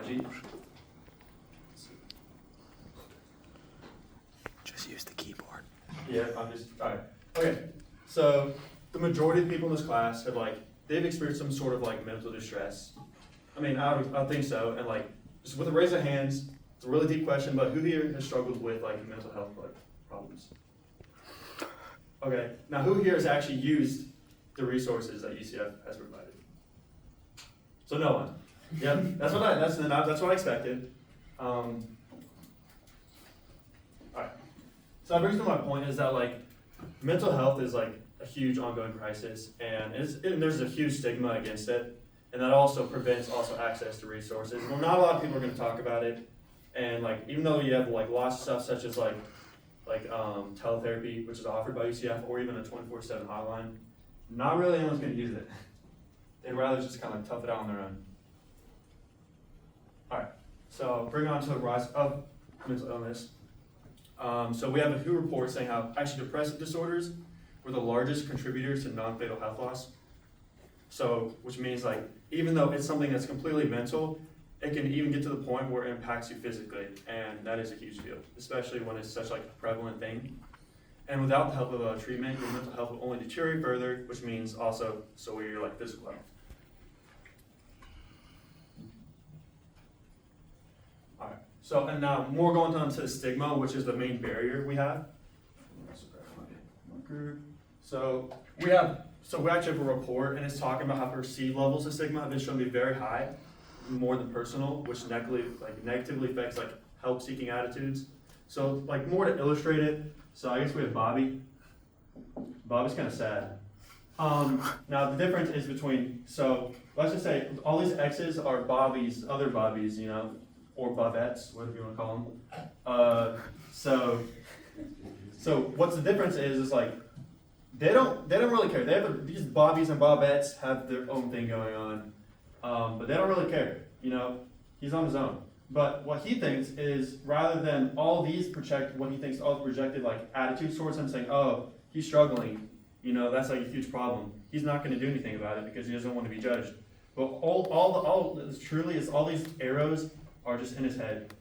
technology. Just use the keyboard. Yeah, alright. Okay, so the majority of people in this class have they've experienced some sort of mental distress. I mean, I think so, and just with a raise of hands, it's a really deep question, but who here has struggled with mental health problems? Okay, now who here has actually used the resources that UCF has provided? So no one. Yep, that's what I expected. Alright. So that brings me to my point is that mental health is a huge ongoing crisis, and there's a huge stigma against it, and that also prevents access to resources. Well, not a lot of people are going to talk about it, and even though you have lots of stuff such as teletherapy, which is offered by UCF, or even a 24/7 hotline, not really anyone's going to use it. They'd rather just kind of tough it out on their own. All right, so bring on to the rise of mental illness. So we have a WHO report saying how actually depressive disorders were the largest contributors to non-fatal health loss. So, which means even though it's something that's completely mental, it can even get to the point where it impacts you physically, and that is a huge deal, especially when it's such a prevalent thing. And without the help of treatment, your mental health will only deteriorate further, which means also so will your physical health. All right. So, and now more going on to the stigma, which is the main barrier we have. So we actually have a report, and it's talking about how perceived levels of stigma have been shown to be very high, more than personal, which negatively affects help-seeking attitudes. So more to illustrate it, so I guess we have Bobby. Bobby's kind of sad. Now the difference is between, so let's just say all these X's are Bobby's, other Bobbies, or Bobettes, whatever you want to call them. So what's the difference is they don't really care. These Bobbies and Bobettes have their own thing going on, but they don't really care. He's on his own. But what he thinks is rather than all these projected attitudes towards him, saying, "Oh, he's struggling," that's a huge problem. He's not going to do anything about it because he doesn't want to be judged. But all truly is all these arrows are just in his head.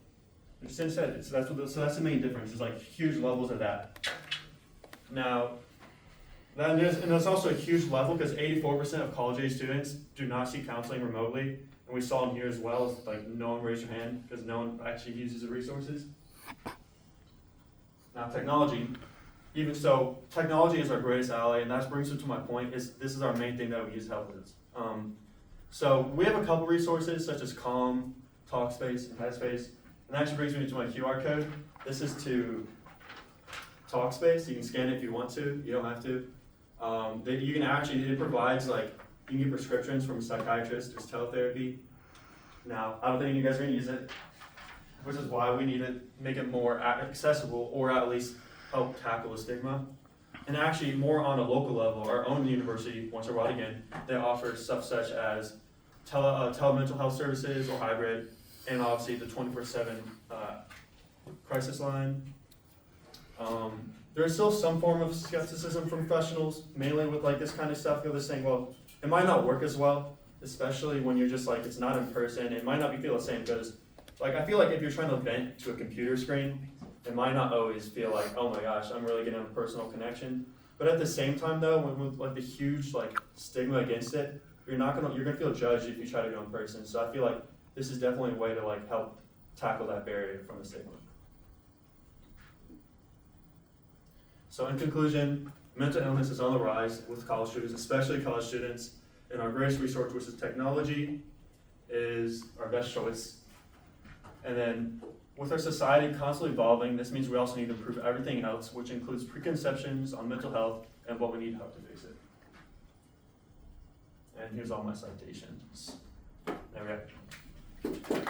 They're just in his head. So that's the main difference. Is huge levels of that. Now, there's also a huge level because 84% of college-age students do not seek counseling remotely, and we saw in here as well as no one raised your hand because no one actually uses the resources. Now, technology is our greatest ally, and that brings me to my point. This is our main thing that we use to help with. So we have a couple resources such as Calm, Talkspace, and Headspace. And that actually brings me to my QR code. This is to Talkspace. You can scan it if you want to. You don't have to. It provides you can get prescriptions from a psychiatrist. There's teletherapy. Now, I don't think you guys are going to use it, which is why we need to make it more accessible, or at least help tackle the stigma. And actually, more on a local level, our own university, once in a while again, they offer stuff such as telemental health services or hybrid, and obviously the 24/7 crisis line. There is still some form of skepticism from professionals, mainly with this kind of stuff. They're saying, well, it might not work as well, especially when you're just it's not in person. It might not feel the same because I feel if you're trying to vent to a computer screen, it might not always feel oh my gosh, I'm really getting a personal connection. But at the same time though, with the huge stigma against it, you're gonna feel judged if you try to go in person. So I feel this is definitely a way to help tackle that barrier from the stigma. So in conclusion, mental illness is on the rise with college students, especially college students, and our greatest resource, which is technology, is our best choice. And then with our society constantly evolving, this means we also need to improve everything else, which includes preconceptions on mental health and what we need help to fix it. And here's all my citations. There we go.